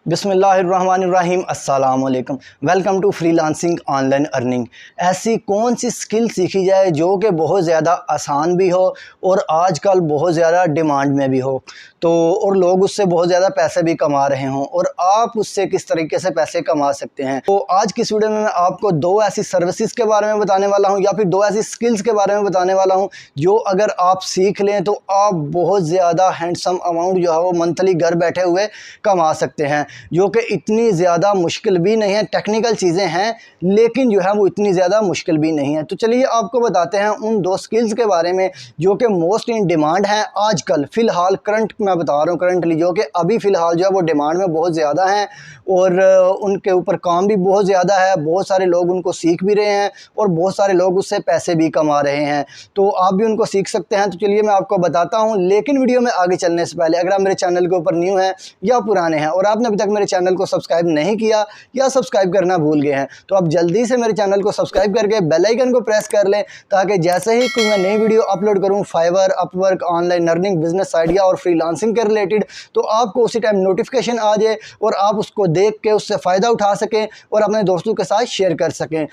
बिस्मिल्लाहिर्रहमानिर्रहीम अस्सलाम वालेकुम। Welcome to freelancing online earning. ऐसी कौन सी स्किल सीखी जाए जो कि बहुत ज़्यादा आसान भी हो और आजकल बहुत ज़्यादा डिमांड में भी हो, तो और लोग उससे बहुत ज़्यादा पैसे भी कमा रहे हों और आप उससे किस तरीके से पैसे कमा सकते हैं। तो आज की वीडियो में मैं आपको दो ऐसी सर्विसेज के बारे में बताने वाला हूँ या फिर दो ऐसी स्किल्स के बारे में बताने वाला हूँ जो अगर आप सीख लें तो आप बहुत ज़्यादा हैंडसम अमाउंट जो है वो मंथली घर बैठे हुए कमा सकते हैं, जो कि इतनी ज़्यादा मुश्किल भी नहीं है। टेक्निकल चीज़ें हैं लेकिन जो है वो इतनी ज़्यादा मुश्किल भी नहीं है। तो चलिए आपको बताते हैं उन दो स्किल्स के बारे में जो कि मोस्ट इन डिमांड हैं आजकल फ़िलहाल। करंट मैं बता रहा हूँ, करंटली जो कि अभी फ़िलहाल जो है वो डिमांड में बहुत ज़्यादा हैं और उनके ऊपर काम भी बहुत ज़्यादा है। बहुत सारे लोग उनको सीख भी रहे हैं और बहुत सारे लोग उससे पैसे भी कमा रहे हैं, तो आप भी उनको सीख सकते हैं। तो चलिए मैं आपको बताता हूँ, लेकिन वीडियो में आगे चलने से पहले अगर आप मेरे चैनल के ऊपर न्यू हैं या पुराने हैं और आपने अभी तक मेरे चैनल को सब्सक्राइब नहीं किया या सब्सक्राइब करना भूल गए हैं तो आप जल्दी से मेरे चैनल को सब्सक्राइब करके बेल आइकन को प्रेस कर लें, ताकि जैसे ही कोई मैं नई वीडियो अपलोड करूं Fiverr, Upwork, online earning, business idea और फ्रीलांसिंग के रिलेटेड, तो आपको उसी टाइम नोटिफिकेशन आ जाए और आप उसको देख के उससे फ़ायदा उठा सकें और अपने दोस्तों के साथ शेयर कर सकें।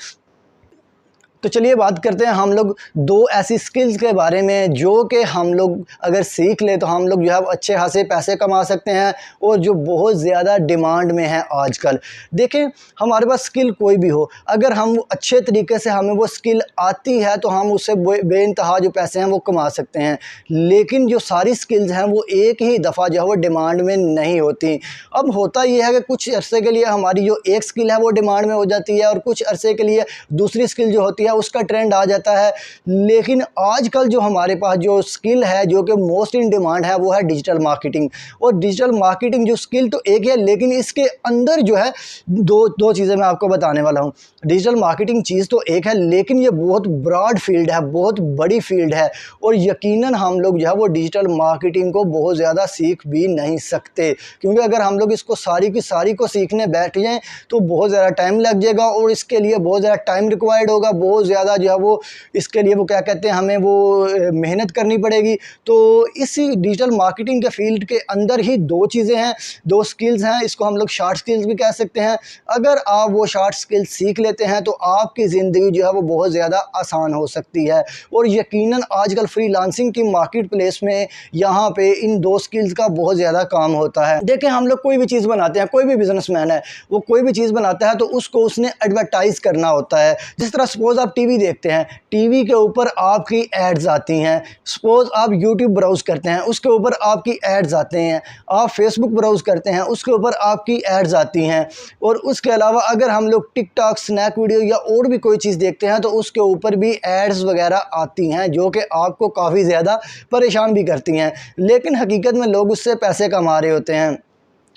तो चलिए बात करते हैं हम लोग दो ऐसी स्किल्स के बारे में जो कि हम लोग अगर सीख ले तो हम लोग जो है अच्छे खासे पैसे कमा सकते हैं और जो बहुत ज़्यादा डिमांड में है आजकल। देखें, हमारे पास स्किल कोई भी हो, अगर हम अच्छे तरीके से हमें वो स्किल आती है तो हम उससे बेइंतहा जो पैसे हैं वो कमा सकते हैं, लेकिन जो सारी स्किल्स हैं वो एक ही दफ़ा जो है वो डिमांड में नहीं होती। अब होता ये है कि कुछ अरसे के लिए हमारी जो एक स्किल है वो डिमांड में हो जाती है और कुछ अरसे के लिए दूसरी स्किल जो होती है उसका ट्रेंड आ जाता है। लेकिन आजकल जो हमारे पास जो स्किल है जो कि मोस्ट इन डिमांड है वो है डिजिटल मार्केटिंग। और डिजिटल मार्केटिंग जो स्किल तो एक है, लेकिन इसके अंदर जो है दो चीज़ें मैं आपको बताने वाला हूँ। डिजिटल मार्केटिंग चीज़ तो एक है लेकिन ये बहुत ब्रॉड फील्ड है, बहुत बड़ी फील्ड है और यकीनन हम लोग जो है वो डिजिटल मार्केटिंग को बहुत ज़्यादा सीख भी नहीं सकते, क्योंकि अगर हम लोग इसको सारी की सारी को सीखने बैठ जाएँ तो बहुत ज़्यादा टाइम लग जाएगा और इसके लिए बहुत ज़्यादा टाइम रिक्वायर्ड होगा, बहुत ज़्यादा जो है वो इसके लिए वो क्या कहते हैं हमें वो मेहनत करनी पड़ेगी। तो इसी डिजिटल मार्केटिंग के फील्ड के अंदर ही दो चीज़ें हैं, दो स्किल्स हैं, इसको हम लोग शॉर्ट स्किल्स भी कह सकते हैं। अगर आप वो शॉर्ट स्किल्स सीख लेते हैं तो आपकी ज़िंदगी जो है वो बहुत ज़्यादा आसान हो सकती है और यकीनन आजकल फ्रीलांसिंग की मार्केट प्लेस में यहाँ पे इन दो स्किल्स का बहुत ज़्यादा काम होता है। देखें, हम लोग कोई भी चीज़ बनाते हैं, कोई भी बिजनेसमैन है वो कोई भी चीज़ बनाता है तो उसको उसने एडवर्टाइज़ करना होता है। जिस तरह सपोज़ आप टीवी देखते हैं, टीवी के ऊपर आपकी एड्स आती हैं। सपोज़ आप यूट्यूब ब्राउज़ करते हैं, उसके ऊपर आपकी एड्स आते हैं। आप फेसबुक ब्राउज़ करते हैं, उसके ऊपर आपकी एड्स आती हैं। और उसके अलावा अगर हम लोग टिकटॉक, स्नैक वीडियो या और भी कोई चीज़ देखते हैं तो उसके ऊपर भी एड्स वगैरह आती हैं जो कि आपको काफ़ी ज़्यादा परेशान भी करती हैं, लेकिन हकीकत में लोग उससे पैसे कमा रहे होते हैं।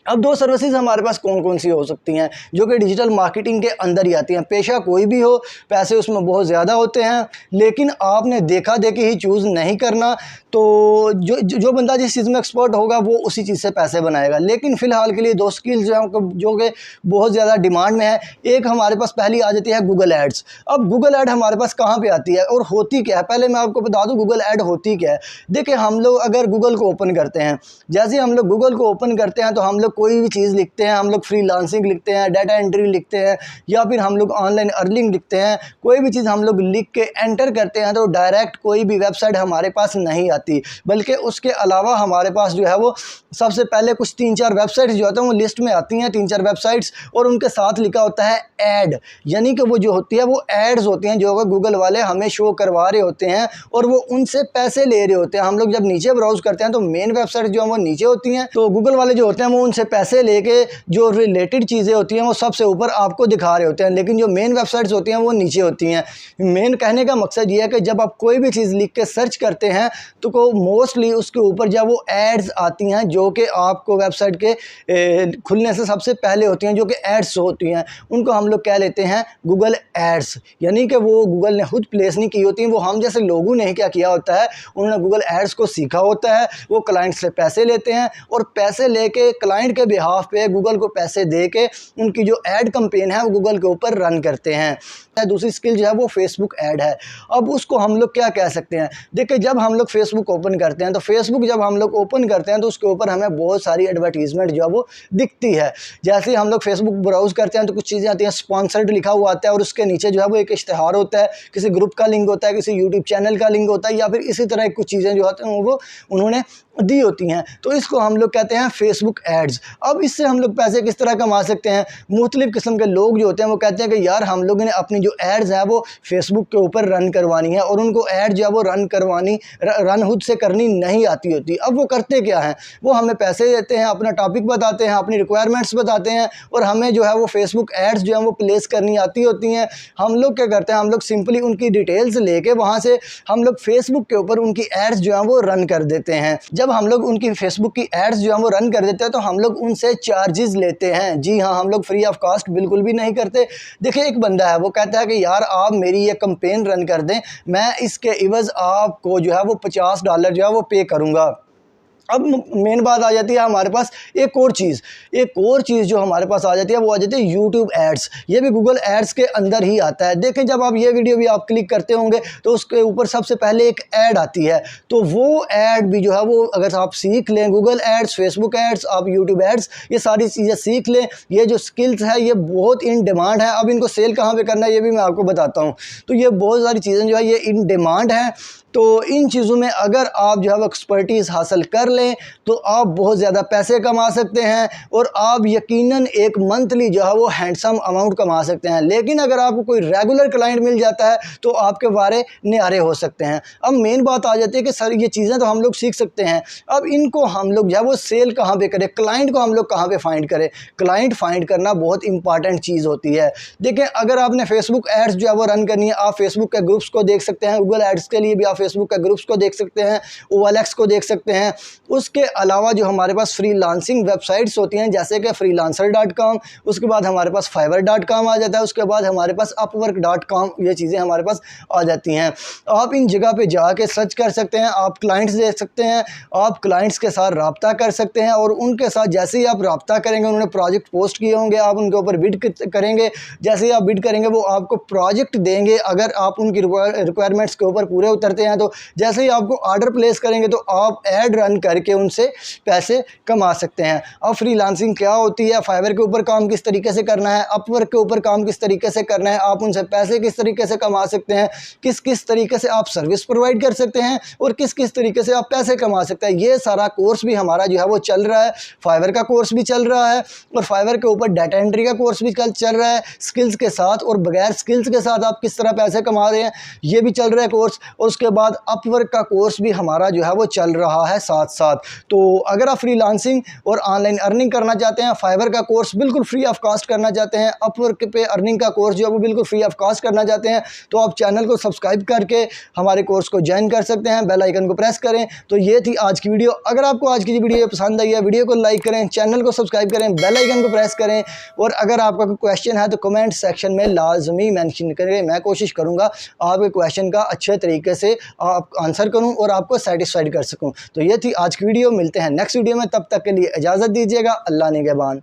अब दो सर्विसेज हमारे पास कौन कौन सी हो सकती हैं जो कि डिजिटल मार्केटिंग के अंदर ही आती हैं। पेशा कोई भी हो, पैसे उसमें बहुत ज़्यादा होते हैं, लेकिन आपने देखा देखी ही चूज़ नहीं करना। तो जो बंदा जिस चीज़ में एक्सपर्ट होगा वो उसी चीज़ से पैसे बनाएगा। लेकिन फ़िलहाल के लिए दो स्किल्स जो कि बहुत ज़्यादा डिमांड में है। एक हमारे पास पहली आ जाती है गूगल एड्स। अब गूगल ऐड हमारे पास कहाँ पे आती है और होती क्या है, पहले मैं आपको बता दूँ गूगल ऐड होती क्या है। देखिए, हम लोग अगर गूगल को ओपन करते हैं, जैसे हम लोग गूगल को ओपन करते हैं तो हम लोग कोई भी चीज़ लिखते हैं, हम लोग फ्रीलांसिंग लिखते हैं, डाटा एंट्री लिखते हैं या फिर हम लोग ऑनलाइन अर्निंग लिखते हैं, कोई भी चीज़ हम लोग लिख के एंटर करते हैं तो डायरेक्ट कोई भी वेबसाइट हमारे पास नहीं आती, बल्कि उसके अलावा हमारे पास जो है वो सबसे पहले कुछ 3-4 वेबसाइट्स जो होते हैं वो लिस्ट में आती हैं, 3-4 वेबसाइट्स, और उनके साथ लिखा होता है ऐड, यानी कि वो जो होती है वो एड्स होती हैं जो गूगल वाले हमें शो करवा रहे होते हैं और वो उनसे पैसे ले रहे होते हैं। हम लोग जब नीचे ब्राउज़ करते हैं तो मेन वेबसाइट जो है वो नीचे होती हैं, तो गूगल वाले जो होते हैं वो उनसे पैसे लेके जो रिलेटेड चीज़ें होती हैं वो सबसे ऊपर आपको दिखा रहे होते हैं, लेकिन जो मेन वेबसाइट्स होती हैं वो नीचे होती हैं। मेन कहने का मकसद ये है कि जब आप कोई भी चीज़ लिख के सर्च करते हैं तो को मोस्टली उसके ऊपर जब वो एड्स आती हैं जो कि आपको वेबसाइट के खुलने से सबसे पहले होती हैं, जो कि एड्स होती हैं, उनको हम लोग कह लेते हैं गूगल एड्स। यानी कि वो गूगल ने खुद प्लेस नहीं की होती, वो हम जैसे लोगों ने क्या किया होता है, उन्होंने गूगल एड्स को सीखा होता है। वो क्लाइंट से पैसे लेते हैं और पैसे लेके क्लाइंट क्लाइंट के बिहाफ पे गूगल को पैसे दे के उनकी जो ऐड कैंपेन है वो गूगल के ऊपर रन करते हैं। दूसरी स्किल जो है वो फेसबुक ऐड है। अब उसको हम लोग क्या कह सकते हैं, देखिए जब हम लोग फेसबुक ओपन करते हैं तो फेसबुक जब हम लोग ओपन करते हैं तो उसके ऊपर हमें बहुत सारी एडवर्टीजमेंट जो है वो दिखती है। जैसे हम लोग फेसबुक ब्राउज करते हैं तो कुछ चीज़ें आती हैं, स्पॉन्सर्ड लिखा हुआ आता है और उसके नीचे जो है वो एक इश्तिहार होता है, किसी ग्रुप का लिंक होता है, किसी यूट्यूब चैनल का लिंक होता है, या फिर इसी तरह कुछ चीज़ें जो होती हैं वो उन्होंने दी होती हैं। तो इसको हम लोग कहते हैं फेसबुक एड्स। अब इससे हम लोग पैसे किस तरह कमा सकते हैं, मुख्तलिफ़ किस्म के लोग जो होते हैं वो कहते हैं कि यार हम लोगों ने अपनी जो एड्स है वो फेसबुक के ऊपर रन करवानी है और उनको ऐड जो है वो रन खुद से करनी नहीं आती होती। अब वो करते क्या हैं, वो हमें पैसे देते हैं, अपना टॉपिक बताते हैं, अपनी रिक्वायरमेंट्स बताते हैं और हमें जो है वो फेसबुक एड्स जो है वो प्लेस करनी आती होती हैं। हम लोग क्या करते हैं, हम लोग सिंपली उनकी डिटेल्स लेके वहाँ से हम लोग फेसबुक के ऊपर उनकी एड्स जो है वो रन कर देते हैं। जब हम लोग उनकी फेसबुक की एड्स जो है वो रन कर देते हैं तो हम लोग उनसे चार्जेस लेते हैं। जी हाँ, हम लोग फ्री ऑफ कॉस्ट बिल्कुल भी नहीं करते। देखिए एक बंदा है वो कहता है कि यार आप मेरी ये कैंपेन रन कर दें, मैं इसके इवज़ आपको जो है वो $50 जो है वो पे करूँगा। अब मेन बात आ जाती है हमारे पास एक और चीज़ जो हमारे पास आ जाती है वो आ जाती है यूट्यूब एड्स। ये भी गूगल एड्स के अंदर ही आता है। देखें जब आप ये वीडियो भी आप क्लिक करते होंगे तो उसके ऊपर सबसे पहले एक ऐड आती है, तो वो ऐड भी जो है वो अगर आप सीख लें, गूगल एड्स, फेसबुक एड्स, आप यूट्यूब एड्स, ये सारी चीज़ें सीख लें, ये जो स्किल्स है ये बहुत इन डिमांड है। अब इनको सेल कहाँ पे करना है ये भी मैं आपको बताता हूँ। तो ये बहुत सारी चीज़ें जो है ये इन डिमांड है, तो इन चीज़ों में अगर आप जो है वो एक्सपर्टीज़ हासिल कर लें तो आप बहुत ज़्यादा पैसे कमा सकते हैं और आप यकीनन एक मंथली जो है वो हैंडसम अमाउंट कमा सकते हैं। लेकिन अगर आपको कोई रेगुलर क्लाइंट मिल जाता है तो आपके वारे न्यारे हो सकते हैं। अब मेन बात आ जाती है कि सर ये चीज़ें तो हम लोग सीख सकते हैं, अब इनको हम लोग जो है वो सेल कहाँ पे करें, क्लाइंट को हम लोग कहाँ पे फाइंड करें। क्लाइंट फाइंड करना बहुत इंपॉर्टेंट चीज़ होती है। देखें अगर आपने फेसबुक एड्स जो है वो रन करनी है, आप फेसबुक के ग्रुप्स को देख सकते हैं, गूगल एड्स के लिए भी आप फेसबुक के ग्रुप्स को देख सकते हैं, OLX को देख सकते हैं। उसके अलावा जो हमारे पास फ्रीलांसिंग वेबसाइट्स होती हैं जैसे कि freelancer.com, उसके बाद हमारे पास fiverr.com आ जाता है, उसके बाद हमारे पास upwork.com, ये चीज़ें हमारे पास आ जाती हैं। आप इन जगह पे जाके सर्च कर सकते हैं, आप क्लाइंट्स देख सकते हैं, आप क्लाइंट्स के साथ रब्ता कर सकते हैं और उनके साथ जैसे ही आप रब्ता करेंगे, उन्होंने प्रोजेक्ट पोस्ट किए होंगे, आप उनके ऊपर बिड करेंगे, जैसे ही आप बिड करेंगे वो आपको प्रोजेक्ट देंगे। अगर आप उनकी रिक्वायरमेंट्स के ऊपर पूरे उतरते हैं तो जैसे ही आपको ऑर्डर प्लेस करेंगे तो आप ऐड रन करके उनसे पैसे कमा सकते हैं। अब फ्रीलांसिंग क्या होती है, फाइवर के ऊपर काम किस तरीके से करना है, अपवर्क के ऊपर काम किस तरीके से करना है, आप उनसे पैसे किस तरीके से कमा सकते हैं, किस किस तरीके से आप सर्विस प्रोवाइड कर सकते हैं और किस किस तरीके से आप पैसे कमा सकते हैं, ये सारा कोर्स भी हमारा जो है वो चल रहा है। फाइवर का कोर्स भी चल रहा है और फाइवर के ऊपर डाटा एंट्री का कोर्स भी चल रहा है, स्किल्स के साथ और बगैर स्किल्स के साथ आप किस तरह पैसे कमा रहे हैं ये भी चल रहा है कोर्स। और उसके बाद अपवर्क का कोर्स भी हमारा जो है वो चल रहा है साथ साथ। तो अगर आप फ्रीलांसिंग और ऑनलाइन अर्निंग करना चाहते हैं, फाइवर का कोर्स बिल्कुल फ्री ऑफ कॉस्ट करना चाहते हैं, अपवर्क पे अर्निंग का कोर्स जो है वो बिल्कुल फ्री ऑफ कॉस्ट करना चाहते हैं, तो आप चैनल को सब्सक्राइब करके हमारे कोर्स को ज्वाइन कर सकते हैं, बेल आइकन को प्रेस करें। तो ये थी आज की वीडियो। अगर आपको आज की वीडियो पसंद आई है, वीडियो को लाइक करें, चैनल को सब्सक्राइब करें, बेल आइकन को प्रेस करें और अगर आपका कोई क्वेश्चन है तो कमेंट सेक्शन में लाजमी मेंशन करें। मैं कोशिश करूँगा आपके क्वेश्चन का अच्छे तरीके से आप आंसर करूं और आपको सेटिस्फाइड कर सकूं। तो ये थी आज की वीडियो, मिलते हैं नेक्स्ट वीडियो में, तब तक के लिए इजाज़त दीजिएगा। अल्लाह निगहबान।